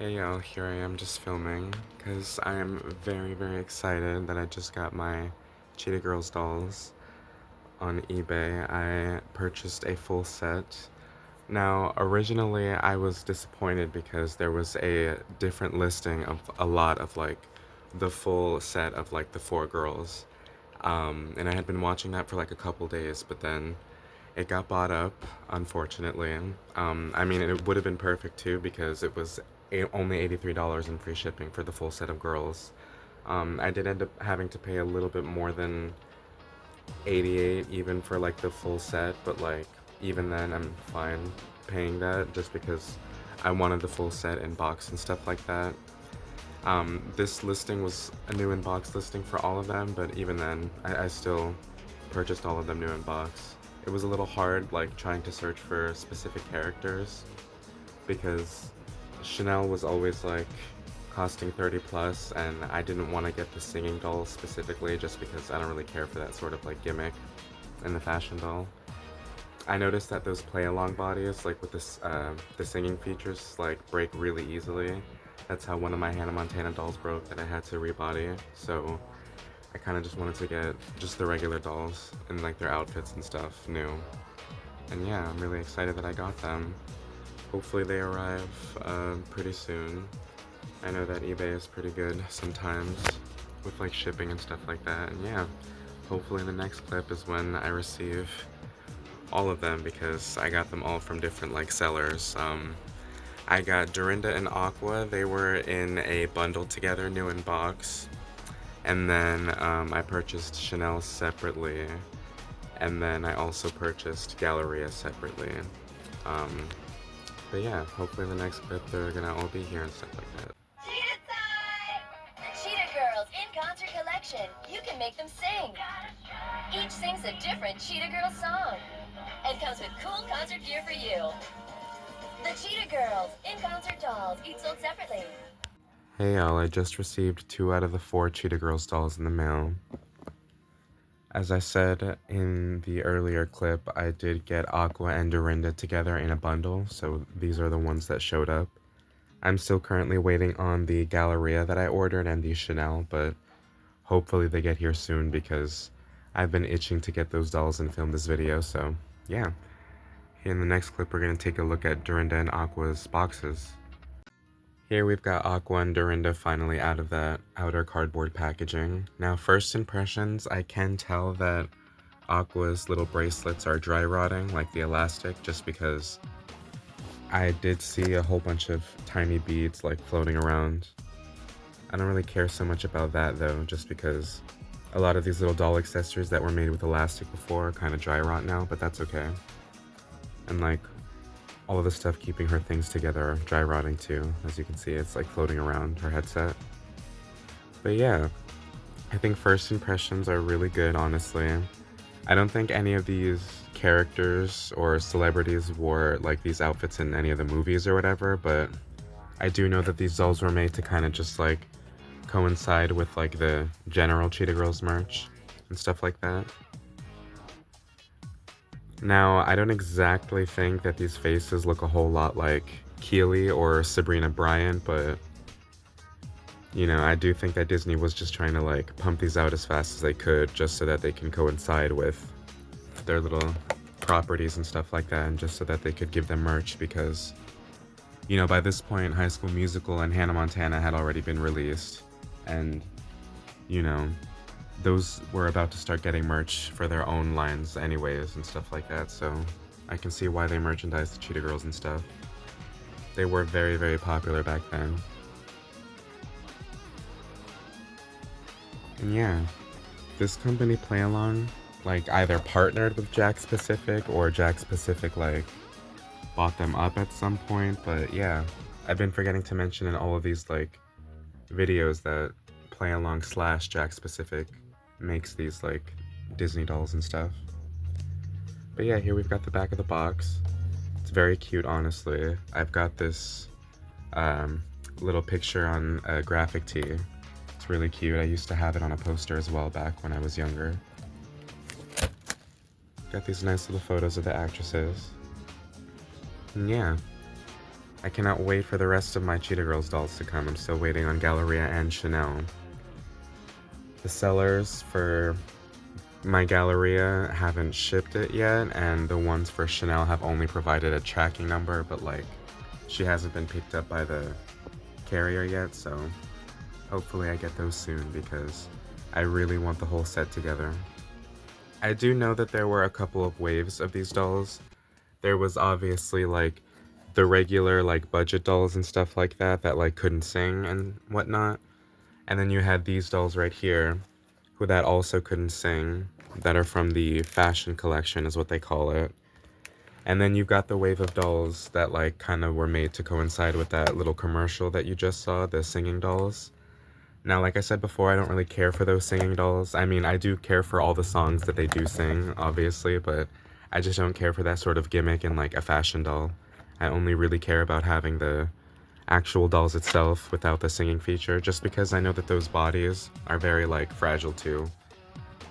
Hey y'all, here I am just filming because I am very excited that I just got my Cheetah Girls dolls on eBay. I purchased a full set. Now, originally I was disappointed because there was a different listing of a lot of like the full set of like the four girls. And I had been watching that for like a couple days, but then it got bought up, unfortunately. I mean, it would have been perfect too because it was only $83 in free shipping for the full set of girls. I did end up having to pay a little bit more than 88 even for like the full set, but like even then I'm fine paying that just because I wanted the full set in box and stuff like that. This listing was a new in box listing for all of them, but even then I still purchased all of them new in box. It was a little hard like trying to search for specific characters because Chanel was always like costing 30 plus, and I didn't want to get the singing doll specifically just because I don't really care for that sort of like gimmick in the fashion doll. I noticed that those play along bodies, like with this, the singing features, like break really easily. That's how one of my Hannah Montana dolls broke that I had to rebody. So I kind of just wanted to get just the regular dolls and like their outfits and stuff new. And yeah, I'm really excited that I got them. Hopefully they arrive pretty soon. I know that eBay is pretty good sometimes with like shipping and stuff like that. And yeah, hopefully the next clip is when I receive all of them because I got them all from different like sellers. I got Dorinda and Aqua. They were in a bundle together, new in box. And then I purchased Chanel separately. And then I also purchased Galleria separately. But yeah, hopefully in the next clip they're gonna all be here and stuff like that. Cheetah time! The Cheetah Girls in-concert collection. You can make them sing. Each sings a different Cheetah Girls song. And comes with cool concert gear for you. The Cheetah Girls in-concert dolls, each sold separately. Hey y'all, I just received 2 out of the 4 Cheetah Girls dolls in the mail. As I said in the earlier clip, I did get Aqua and Dorinda together in a bundle, so these are the ones that showed up. I'm still currently waiting on the Galleria that I ordered and the Chanel, but hopefully they get here soon because I've been itching to get those dolls and film this video, so yeah. In the next clip, we're going to take a look at Dorinda and Aqua's boxes. Here we've got Aqua and Dorinda finally out of that outer cardboard packaging. Now, first impressions, I can tell that Aqua's little bracelets are dry rotting, like the elastic, just because I did see a whole bunch of tiny beads like floating around. I don't really care so much about that though, just because a lot of these little doll accessories that were made with elastic before are kind of dry rot now, but that's okay. And like, all of the stuff keeping her things together are dry rotting too. As you can see, it's like floating around her headset. But yeah, I think first impressions are really good, honestly. I don't think any of these characters or celebrities wore like these outfits in any of the movies or whatever, but I do know that these dolls were made to kind of just like coincide with like the general Cheetah Girls merch and stuff like that. Now, I don't exactly think that these faces look a whole lot like Keely or Sabrina Bryant, but you know, I do think that Disney was just trying to like pump these out as fast as they could just so that they can coincide with their little properties and stuff like that, and just so that they could give them merch because, you know, by this point, High School Musical and Hannah Montana had already been released, and, you know, those were about to start getting merch for their own lines anyways and stuff like that, so I can see why they merchandise the Cheetah Girls and stuff. They were very popular back then. And yeah, this company Play Along like either partnered with Jakks Pacific or Jakks Pacific like bought them up at some point, but yeah, I've been forgetting to mention in all of these like videos that Play Along / Jakks Pacific makes these like Disney dolls and stuff. But yeah, here we've got the back of the box. It's very cute, honestly. I've got this little picture on a graphic tee. It's really cute. I used to have it on a poster as well back when I was younger. Got these nice little photos of the actresses. And yeah, I cannot wait for the rest of my Cheetah Girls dolls to come. I'm still waiting on Galleria and Chanel. The sellers for my Galleria haven't shipped it yet, and the ones for Chanel have only provided a tracking number, but like, she hasn't been picked up by the carrier yet, so hopefully I get those soon because I really want the whole set together. I do know that there were a couple of waves of these dolls. There was obviously like the regular like budget dolls and stuff like that that like couldn't sing and whatnot. And then you had these dolls right here who that also couldn't sing, that are from the fashion collection is what they call it. And then you've got the wave of dolls that like kind of were made to coincide with that little commercial that you just saw, the singing dolls. Now, like I said before, I don't really care for those singing dolls. I mean, I do care for all the songs that they do sing, obviously, but I just don't care for that sort of gimmick in like a fashion doll. I only really care about having the actual dolls itself without the singing feature, just because I know that those bodies are very like fragile too.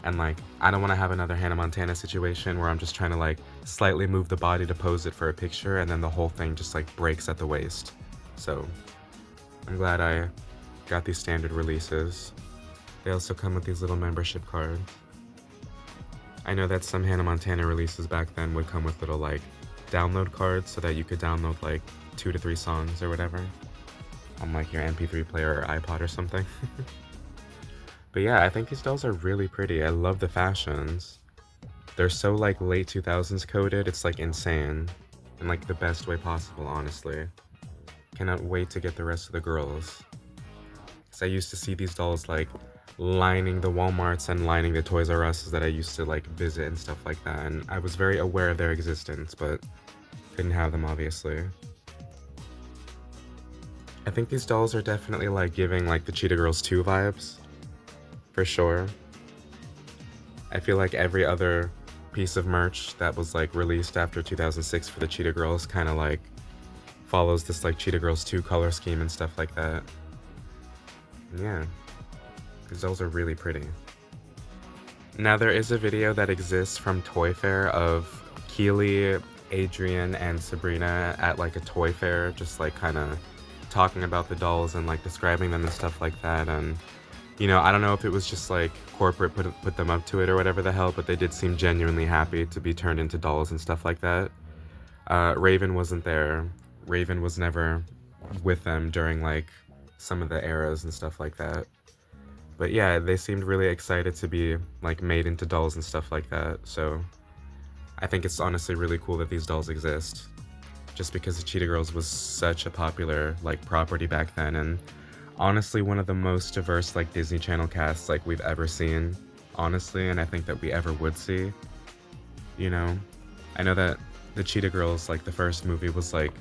And like, I don't want to have another Hannah Montana situation where I'm just trying to like slightly move the body to pose it for a picture and then the whole thing just like breaks at the waist. So I'm glad I got these standard releases. They also come with these little membership cards. I know that some Hannah Montana releases back then would come with little like download cards so that you could download like 2 to 3 songs or whatever on like your MP3 player or iPod or something. But yeah, I think these dolls are really pretty. I love the fashions. They're so like late 2000s coded, it's like insane. In like the best way possible, honestly. Cannot wait to get the rest of the girls. Cause I used to see these dolls like lining the Walmarts and lining the Toys R Us that I used to like visit and stuff like that. And I was very aware of their existence, but couldn't have them obviously. I think these dolls are definitely like giving like the Cheetah Girls 2 vibes. For sure. I feel like every other piece of merch that was like released after 2006 for the Cheetah Girls kind of like follows this like Cheetah Girls 2 color scheme and stuff like that. Yeah, these dolls are really pretty. Now there is a video that exists from Toy Fair of Keely, Adrian, and Sabrina at like a toy fair, just like kind of talking about the dolls and like describing them and stuff like that. And you know, I don't know if it was just like corporate put them up to it or whatever the hell, but they did seem genuinely happy to be turned into dolls and stuff like that. Raven wasn't there. Raven was never with them during like some of the eras and stuff like that. But yeah, they seemed really excited to be like made into dolls and stuff like that. So I think it's honestly really cool that these dolls exist. Just because the Cheetah Girls was such a popular like property back then, and honestly one of the most diverse like Disney Channel casts like we've ever seen, honestly, and I think that we ever would see. You know, I know that the Cheetah Girls, like the first movie, was like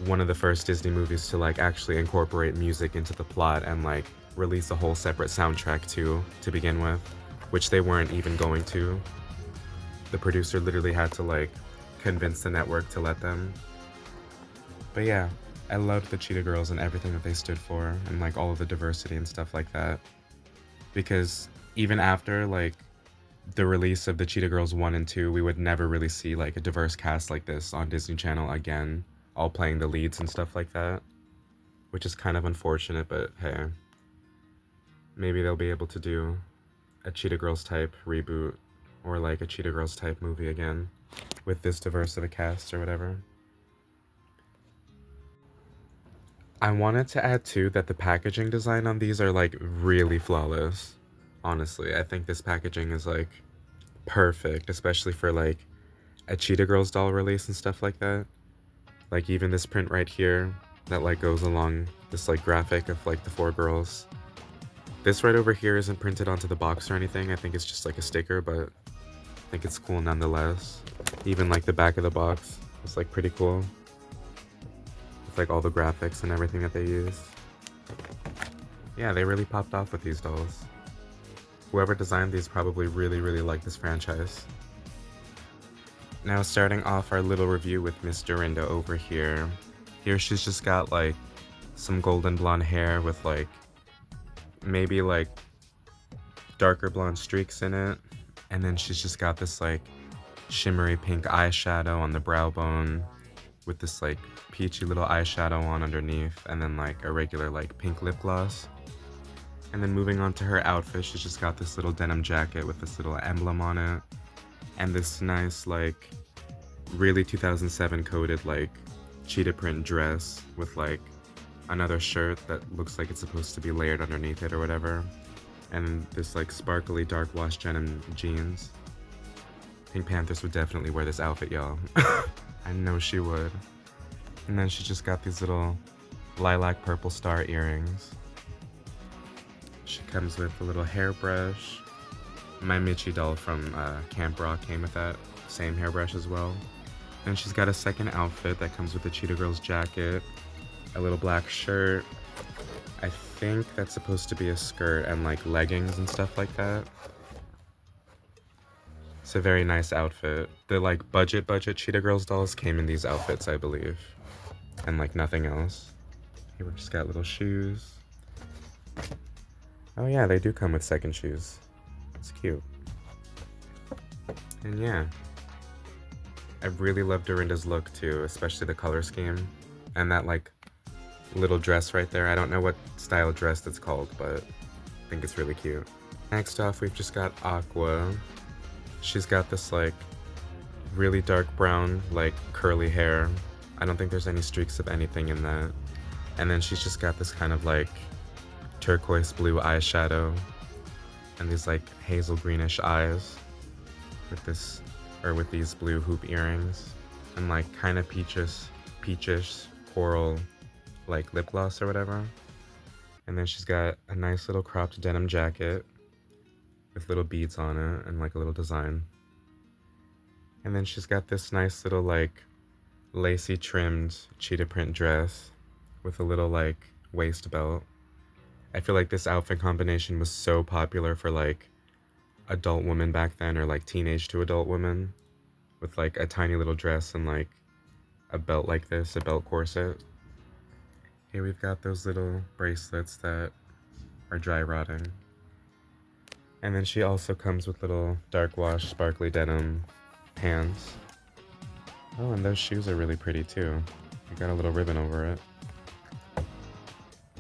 one of the first Disney movies to like actually incorporate music into the plot and like release a whole separate soundtrack to begin with, which they weren't even going to. The producer literally had to like convince the network to let them. But yeah, I loved the Cheetah Girls and everything that they stood for, and like all of the diversity and stuff like that. Because even after like the release of the Cheetah Girls 1 and 2, we would never really see like a diverse cast like this on Disney Channel again, all playing the leads and stuff like that. Which is kind of unfortunate, but hey. Maybe they'll be able to do a Cheetah Girls type reboot, or like a Cheetah Girls type movie again, with this diverse of a cast or whatever. I wanted to add too that the packaging design on these are like really flawless. Honestly, I think this packaging is like perfect, especially for like a Cheetah Girls doll release and stuff like that. Like even this print right here that like goes along this like graphic of like the 4 girls. This right over here isn't printed onto the box or anything. I think it's just like a sticker, but I think it's cool nonetheless. Even like the back of the box is like pretty cool. With like all the graphics and everything that they use. Yeah, they really popped off with these dolls. Whoever designed these probably really liked this franchise. Now starting off our little review with Miss Dorinda over here. Here she's just got like some golden blonde hair with like maybe like darker blonde streaks in it. And then she's just got this like shimmery pink eyeshadow on the brow bone, with this like peachy little eyeshadow on underneath, and then like a regular like pink lip gloss. And then moving on to her outfit, she's just got this little denim jacket with this little emblem on it, and this nice like really 2007 coded like cheetah print dress with like another shirt that looks like it's supposed to be layered underneath it or whatever, and this like sparkly dark wash denim jeans. Pink Panthers would definitely wear this outfit, y'all. I know she would. And then she just got these little lilac purple star earrings. She comes with a little hairbrush. My Michi doll from Camp Rock came with that same hairbrush as well. And she's got a second outfit that comes with a Cheetah Girls jacket, a little black shirt. I think that's supposed to be a skirt and like leggings and stuff like that. It's a very nice outfit. The like budget Cheetah Girls dolls came in these outfits, I believe. And like nothing else. Here we just got little shoes. Oh yeah, they do come with second shoes. It's cute. And yeah. I really love Dorinda's look too, especially the color scheme. And that like little dress right there. I don't know what style dress that's called, but I think it's really cute. Next off, we've just got Aqua. She's got this like really dark brown, like curly hair. I don't think there's any streaks of anything in that. And then she's just got this kind of like turquoise blue eyeshadow and these like hazel greenish eyes with these blue hoop earrings and like kind of peachish coral like lip gloss or whatever. And then she's got a nice little cropped denim jacket with little beads on it and like a little design. And then she's got this nice little like lacy trimmed cheetah print dress with a little like waist belt. I feel like this outfit combination was so popular for like adult women back then, or like teenage to adult women, with like a tiny little dress and like a belt like this, a belt corset. Here we've got those little bracelets that are dry rotting. And then she also comes with little dark wash sparkly denim pants. Oh, and those shoes are really pretty too. I got a little ribbon over it.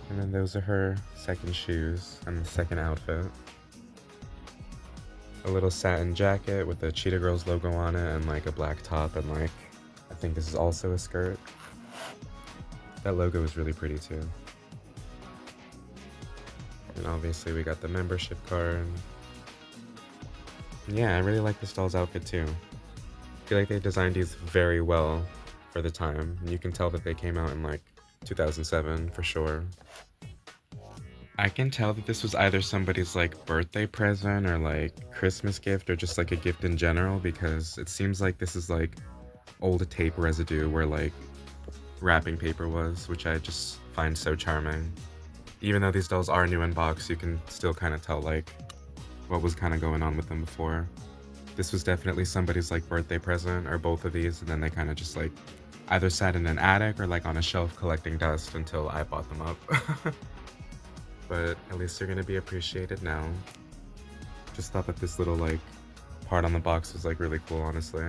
And then those are her second shoes and the second outfit. A little satin jacket with the Cheetah Girls logo on it and like a black top and like, I think this is also a skirt. That logo is really pretty too. And obviously we got the membership card. Yeah, I really like this doll's outfit too. I feel like they designed these very well for the time. And you can tell that they came out in like 2007 for sure. I can tell that this was either somebody's like birthday present or like Christmas gift or just like a gift in general, because it seems like this is like old tape residue where like wrapping paper was, which I just find so charming. Even though these dolls are new in box, you can still kind of tell like what was kind of going on with them before. This was definitely somebody's like birthday present or both of these, and then they kind of just like either sat in an attic or like on a shelf collecting dust until I bought them up. But at least they're gonna be appreciated now. Just thought that this little like part on the box was like really cool, honestly.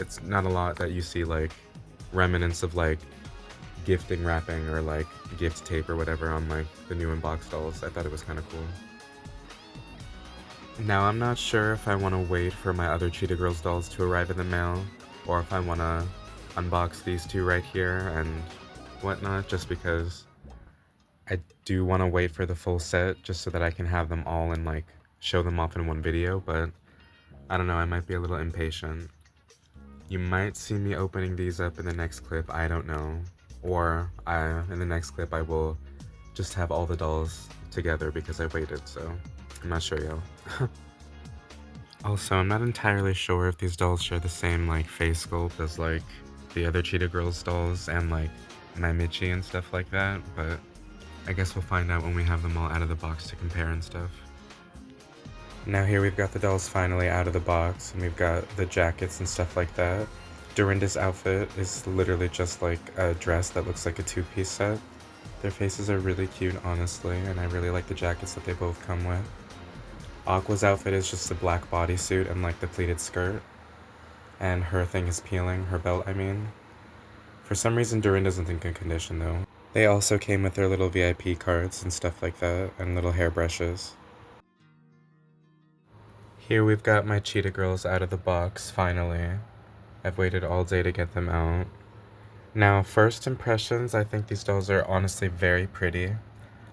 It's not a lot that you see like remnants of like gifting wrapping or like gift tape or whatever on like the new in-box dolls. I thought it was kind of cool. Now I'm not sure if I want to wait for my other Cheetah Girls dolls to arrive in the mail, or if I want to unbox these two right here and whatnot, just because I do want to wait for the full set just so that I can have them all and like show them off in one video, but I don't know, I might be a little impatient. You might see me opening these up in the next clip, I don't know. Or in the next clip I will just have all the dolls together because I waited, so I'm not sure, yo. Also, I'm not entirely sure if these dolls share the same like face sculpt as like the other Cheetah Girls dolls and like my Michi and stuff like that, but I guess we'll find out when we have them all out of the box to compare and stuff. Now here we've got the dolls finally out of the box, and we've got the jackets and stuff like that. Dorinda's outfit is literally just like a dress that looks like a two-piece set. Their faces are really cute, honestly, and I really like the jackets that they both come with. Aqua's outfit is just a black bodysuit and like the pleated skirt. And her thing is peeling, her belt I mean. For some reason, Dorinda's in good condition though. They also came with their little VIP cards and stuff like that, and little hairbrushes. Here we've got my Cheetah Girls out of the box, finally. I've waited all day to get them out. Now, first impressions, I think these dolls are honestly very pretty.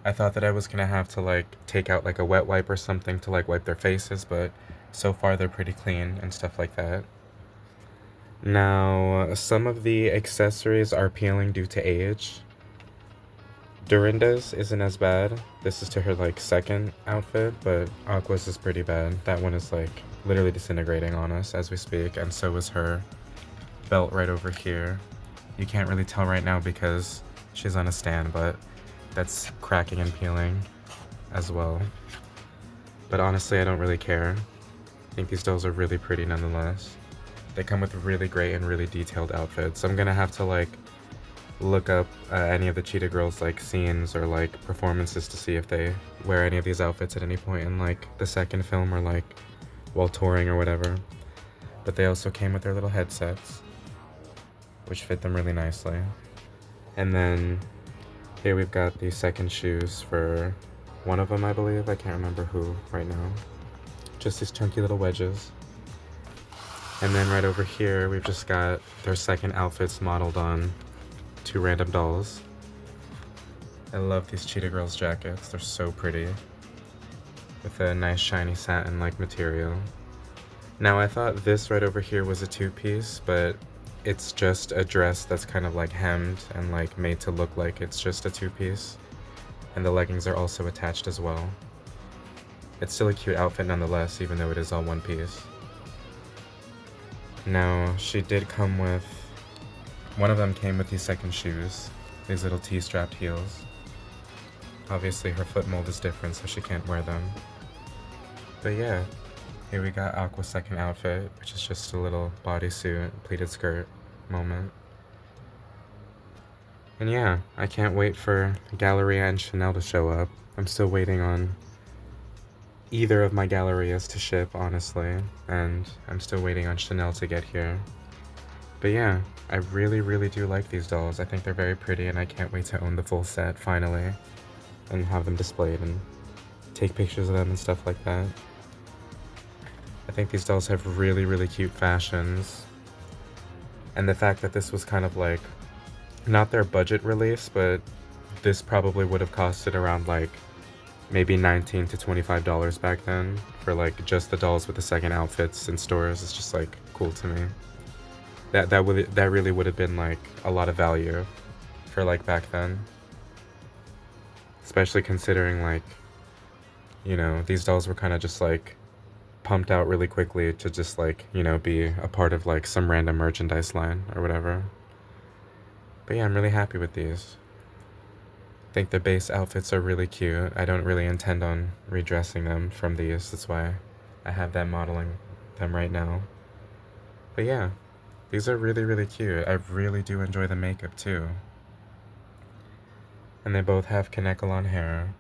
I thought that I was gonna have to like take out like a wet wipe or something to like wipe their faces, but so far they're pretty clean and stuff like that. Now, some of the accessories are peeling due to age. Dorinda's isn't as bad. This is to her like second outfit, but Aqua's is pretty bad. That one is like literally disintegrating on us as we speak, and so is her belt right over here. You can't really tell right now because she's on a stand, but that's cracking and peeling as well. But honestly, I don't really care. I think these dolls are really pretty nonetheless. They come with really great and really detailed outfits. I'm gonna have to like look up any of the Cheetah Girls like scenes or like performances to see if they wear any of these outfits at any point in like the second film or like while touring or whatever. But they also came with their little headsets, which fit them really nicely. And then here we've got the second shoes for one of them, I believe. I can't remember who right now. Just these chunky little wedges. And then right over here, we've just got their second outfits modeled on two random dolls. I love these Cheetah Girls jackets. They're so pretty. With a nice shiny satin-like material. Now I thought this right over here was a two-piece, but it's just a dress that's kind of like hemmed and like made to look like it's just a two-piece. And the leggings are also attached as well. It's still a cute outfit nonetheless, even though it is all one piece. Now, she did come with, one of them came with these second shoes, these little T-strapped heels. Obviously her foot mold is different, so she can't wear them. But yeah, here we got Aqua's second outfit, which is just a little bodysuit, pleated skirt moment. And yeah, I can't wait for Galleria and Chanel to show up. I'm still waiting on either of my Gallerias to ship, honestly, and I'm still waiting on Chanel to get here. But yeah, I really, really do like these dolls. I think they're very pretty, and I can't wait to own the full set, finally, and have them displayed and take pictures of them and stuff like that. I think these dolls have really, really cute fashions, and the fact that this was kind of like, not their budget release, but this probably would have costed around like maybe $19 to $25 back then for like just the dolls with the second outfits in stores. It's just like cool to me. That really would have been like a lot of value for like back then, especially considering like, you know, these dolls were kind of just like pumped out really quickly to just like, you know, be a part of like some random merchandise line or whatever. But yeah, I'm really happy with these. I think the base outfits are really cute. I don't really intend on redressing them from these. That's why I have them modeling them right now. But yeah, these are really, really cute. I really do enjoy the makeup too. And they both have Kanekalon hair,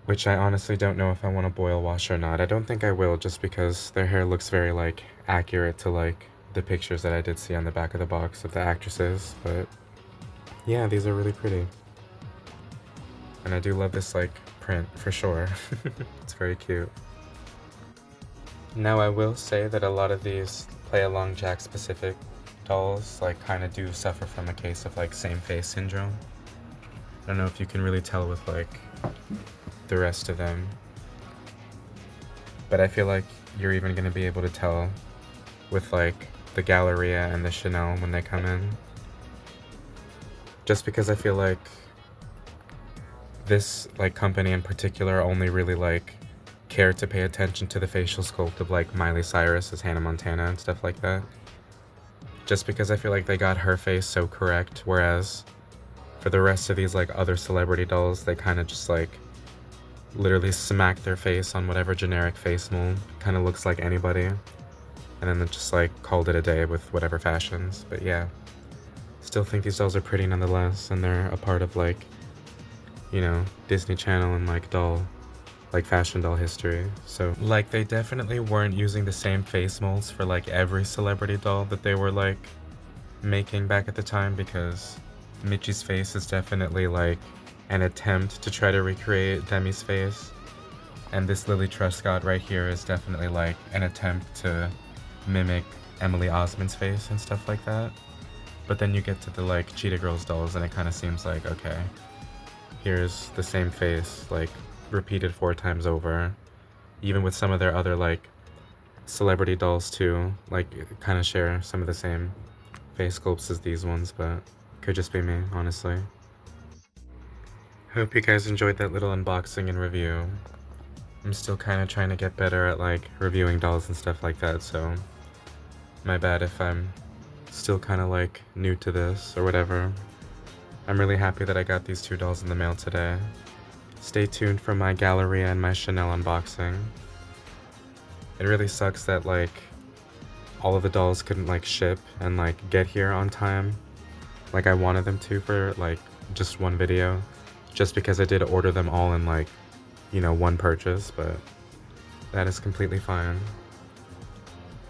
which I honestly don't know if I want to boil wash or not. I don't think I will, just because their hair looks very like accurate to like the pictures that I did see on the back of the box of the actresses. But yeah, these are really pretty. And I do love this like print for sure. It's very cute. Now I will say that a lot of these Play Along Jack specific dolls like kind of do suffer from a case of like same face syndrome. I don't know if you can really tell with like the rest of them, but I feel like you're even going to be able to tell with like the Galleria and the Chanel when they come in. Just because I feel like this like company in particular only really like care to pay attention to the facial sculpt of like Miley Cyrus as Hannah Montana and stuff like that. Just because I feel like they got her face so correct, whereas for the rest of these like other celebrity dolls, they kind of just like literally smack their face on whatever generic face mold kind of looks like anybody, and then they just like called it a day with whatever fashions. But yeah, still think these dolls are pretty nonetheless, and they're a part of like, you know, Disney Channel and like doll, like fashion doll history. So like they definitely weren't using the same face molds for like every celebrity doll that they were like making back at the time, because Michi's face is definitely like an attempt to try to recreate Demi's face, and this Lily Truscott right here is definitely like an attempt to mimic Emily Osmond's face and stuff like that. But then you get to the like Cheetah Girls dolls and it kind of seems like, okay, here's the same face like repeated 4 times over. Even with some of their other like celebrity dolls too, like kind of share some of the same face sculpts as these ones, but could just be me, honestly. Hope you guys enjoyed that little unboxing and review. I'm still kind of trying to get better at like reviewing dolls and stuff like that, so my bad if I'm still kind of like new to this or whatever. I'm really happy that I got these 2 dolls in the mail today. Stay tuned for my Galleria and my Chanel unboxing. It really sucks that like all of the dolls couldn't like ship and like get here on time like I wanted them to for like just one video, just because I did order them all in like, you know, one purchase, but that is completely fine.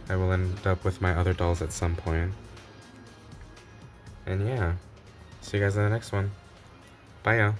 I will end up with my other dolls at some point. And yeah, see you guys in the next one. Bye, y'all.